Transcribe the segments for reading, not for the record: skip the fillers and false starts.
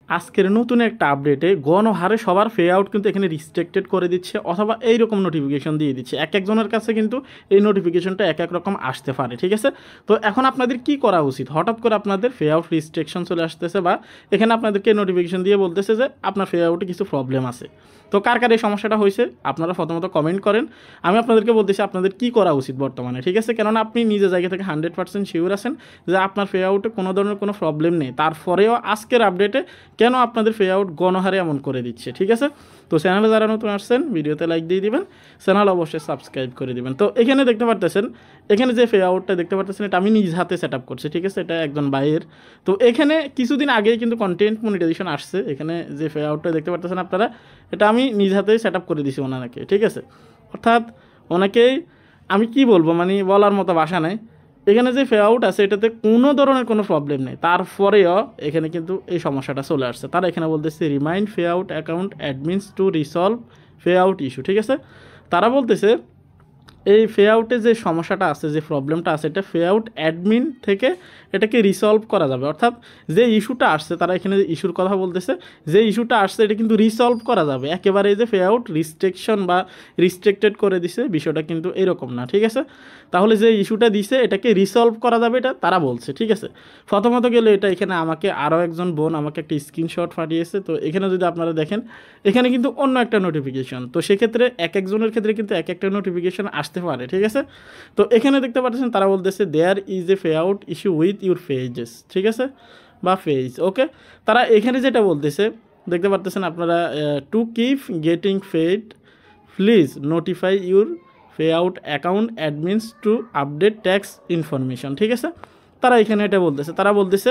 আজকের নতুন একটা আপডেটে গণহারে সবার পে আউট কিন্তু এখানে রিস্ট্রিক্টেড করে দিচ্ছে অথবা এইরকম নোটিফিকেশন দিয়ে দিচ্ছে। এক একজনের কাছে কিন্তু এই নোটিফিকেশনটা এক এক রকম আসতে পারে, ঠিক আছে। তো এখন আপনাদের কি করা উচিত? হঠাৎ করে আপনাদের পে আউট রিস্ট্রিকশন চলে আসতেছে বা এখানে আপনাদেরকে নোটিফিকেশন দিয়ে বলতেছে যে আপনার পে আউটে কিছু প্রবলেম আছে। তো কার কার এই সমস্যাটা হয়েছে আপনারা প্রথমত কমেন্ট করেন। আমি আপনাদেরকে বলতেছি আপনাদের কি করা উচিত বর্তমানে, ঠিক আছে। কেননা আপনি নিজের জায়গা থেকে 100% শিওর আছেন যে আপনার পে আউটে কোনো ধরনের কোনো প্রবলেম নেই, তারপরেও আজকের আপডেটে কেন আপনাদের পে আউট গণহারে এমন করে দিচ্ছে, ঠিক আছে। তো চ্যানেলে যারা নতুন আসছেন ভিডিওতে লাইক দিয়ে দিবেন, চ্যানেল অবশ্যই সাবস্ক্রাইব করে দিবেন। তো এখানে দেখতে পারতেছেন, এখানে যে পে আউটটা দেখতে পারতেছেন এটা আমি নিজ হাতে সেট আপ করছি, ঠিক আছে। এটা একজন ভাইয়ের। তো এখানে কিছুদিন আগেই কিন্তু কন্টেন্ট মনিটাইজেশন আসছে। এখানে যে পে আউটটা দেখতে পারতেছেন আপনারা, এটা আমি নিজ হাতেই সেট আপ করে দিছি ওনাকে, ঠিক আছে। অর্থাৎ ওনাকেই আমি কি বলবো, মানে বলার মতো ভাষা নাই। এখানে যে পে আউট আছে এটাতে কোনো ধরনের কোনো প্রবলেম নেই, তারপরেও এখানে কিন্তু এই সমস্যাটা চলে আসছে। তারা এখানে বলতেছে remind pay out account admins two resolve pay out issue, ঠিক আছে। তারা বলতেছে এই পে আউটে যে সমস্যাটা আছে, যে প্রবলেমটা আছে, এটা পে আউট অ্যাডমিন থেকে এটাকে রিসলভ করা যাবে। অর্থাৎ যে ইস্যুটা আসছে, তারা এখানে যে ইস্যুর কথা বলতেছে, যে ইস্যুটা আসছে এটা কিন্তু রিসলভ করা যাবে। একেবারে যে পে আউট রিস্ট্রিকশন বা রিস্ট্রিক্টেড করে দিছে বিষয়টা কিন্তু এরকম না, ঠিক আছে। তাহলে যে ইস্যুটা দিছে এটাকে রিসলভ করা যাবে, এটা তারা বলছে, ঠিক আছে। প্রথমত গেলে এটা এখানে আমাকে আরও একজন বোন আমাকে একটা স্ক্রিনশট পাঠিয়েছে। তো এখানে যদি আপনারা দেখেন, এখানে কিন্তু অন্য একটা নোটিফিকেশন। তো সেক্ষেত্রে এক একজনের ক্ষেত্রে কিন্তু এক একটা নোটিফিকেশন আসতে পারে, ঠিক আছে। তো এখানে দেখতে পাচ্ছেন তারা বলতেছে there is a pay out issue with your pages, ঠিক আছে, বা পেজ, ওকে। তারা এখানে যেটা বলতেছে দেখতে পাচ্ছেন আপনারা, to keep getting paid please notify your pay out account admins to update tax information, ঠিক আছে। তারা এখানে এটা বলতেছে, তারা বলতেছে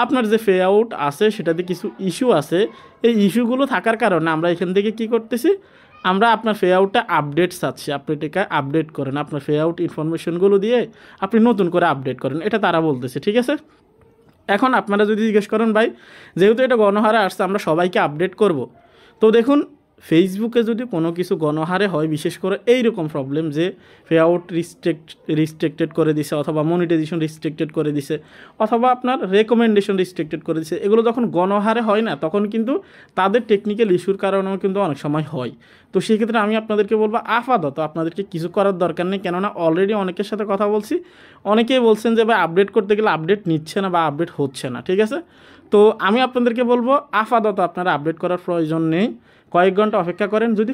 আপনার যে পে আউট আছে সেটাতে কিছু ইস্যু আছে। এই ইস্যুগুলো থাকার কারণে আমরা এখান থেকে কি করতেছি, আমরা আপনার পে আউটটা আপডেট চাচ্ছি, আপনি এটাকে আপডেট করেন, আপনার পে আউট ইনফরমেশনগুলো দিয়ে আপনি নতুন করে আপডেট করেন, এটা তারা বলতেছে, ঠিক আছে। এখন আপনারা যদি জিজ্ঞেস করেন ভাই, যেহেতু এটা গণহারে আসছে আমরা সবাইকে আপডেট করব, তো দেখুন ফেসবুকে যদি কোনো কিছু গণহারে হয়, বিশেষ করে এইরকম প্রবলেম যে পে আউট রিস্ট্রিক্টেড করে দিছে অথবা মনিটাইজেশন রিস্ট্রিক্টেড করে দিছে অথবা আপনার রেকমেন্ডেশন রিস্ট্রিক্টেড করে দিছে, এগুলো যখন গণহারে হয় না তখন কিন্তু তাদের টেকনিক্যাল ইস্যুর কারণেও কিন্তু অনেক সময় হয়। তো সেক্ষেত্রে আমি আপনাদেরকে বলবো আপাতত আপনাদেরকে কিছু করার দরকার নেই, কেননা অলরেডি অনেকের সাথে কথা বলছি, অনেকেই বলছেন যে ভাই আপডেট করতে গেলে আপডেট নিচ্ছে না বা আপডেট হচ্ছে না, ঠিক আছে। তো আমি আপনাদেরকে বলবো আপাতত আপনারা আপডেট করার প্রয়োজন নেই, কয়েক ঘন্টা অপেক্ষা করেন। যদি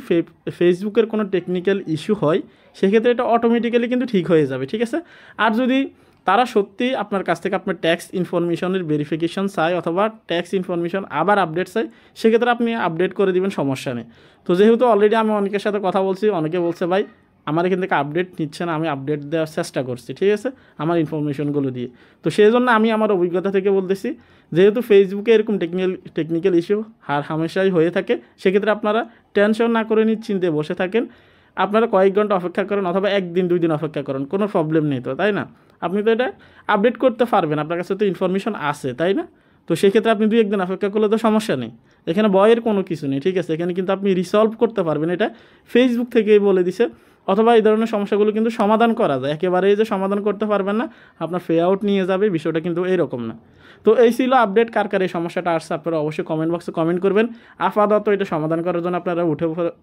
ফেসবুকের কোনো টেকনিক্যাল ইস্যু হয় সেক্ষেত্রে এটা অটোমেটিক্যালি কিন্তু ঠিক হয়ে যাবে, ঠিক আছে। আর যদি তারা সত্যি আপনার কাছ থেকে আপনার ট্যাক্স ইনফরমেশনের ভেরিফিকেশন চায় অথবা ট্যাক্স ইনফরমেশন আবার আপডেট চাই, সেক্ষেত্রে আপনি আপডেট করে দিবেন, সমস্যা নেই। তো যেহেতু অলরেডি আমি অনেকের সাথে কথা বলছি, অনেকে বলছে ভাই আমার এখান থেকে আপডেট নিচ্ছে না, আমি আপডেট দেওয়ার চেষ্টা করছি, ঠিক আছে, আমার ইনফরমেশনগুলো দিয়ে। তো সেই জন্য আমি আমার অভিজ্ঞতা থেকে বলতেছি, যেহেতু ফেসবুকে এরকম টেকনিক্যাল ইস্যু হামেশাই হয়ে থাকে, সেক্ষেত্রে আপনারা টেনশন না করে নিশ্চিন্তে বসে থাকেন। আপনারা কয়েক ঘন্টা অপেক্ষা করেন অথবা একদিন 2 দিন অপেক্ষা করেন, কোনো প্রবলেম নেই তো, তাই না। আপনি তো এটা আপডেট করতে পারবেন, আপনার কাছে তো ইনফরমেশন আছে, তাই না। তো সেক্ষেত্রে আপনি 2-1 দিন অপেক্ষা করলে তো সমস্যা নেই, এখানে ভয়ের কোনো কিছু নেই, ঠিক আছে। এখানে কিন্তু আপনি রিসলভ করতে পারবেন, এটা ফেসবুক থেকেই বলে দিছে। অথবা এই ধরনের সমস্যাগুলো কিন্তু সমাধান করা যায়, একেবারেই যে সমাধান করতে পারবেন না, আপনার পে আউট নিয়ে যাবে, বিষয়টা কিন্তু এইরকম না। তো এই ছিল আপডেট, কার কার এই সমস্যাটা আসছে আপনারা অবশ্যই কমেন্ট বক্সে কমেন্ট করবেন। আপাতত এটা সমাধান করার জন্য আপনারা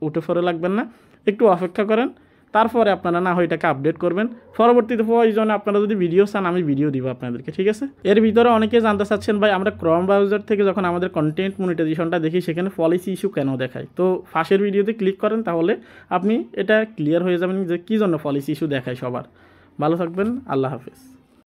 উঠে পড়ে লাগবেন না, একটু অপেক্ষা করেন, তারপরে আপনারা না হয় এটাকে আপডেট করবেন। পরবর্তীতে প্রয়োজনে আপনারা যদি ভিডিও চান আমি ভিডিও দিব আপনাদেরকে, ঠিক আছে। এর ভিতরে অনেকে জানতে চাচ্ছেন ভাই আমরা ক্রোম ব্রাউজার থেকে যখন আমাদের কন্টেন্ট মনিটাইজেশনটা দেখি সেখানে পলিসি ইস্যু কেন দেখায়। তো ফাঁসের ভিডিওতে ক্লিক করেন, তাহলে আপনি এটা ক্লিয়ার হয়ে যাবেন যে কী জন্য পলিসি ইস্যু দেখায় সবার। ভালো থাকবেন, আল্লাহ হাফেজ।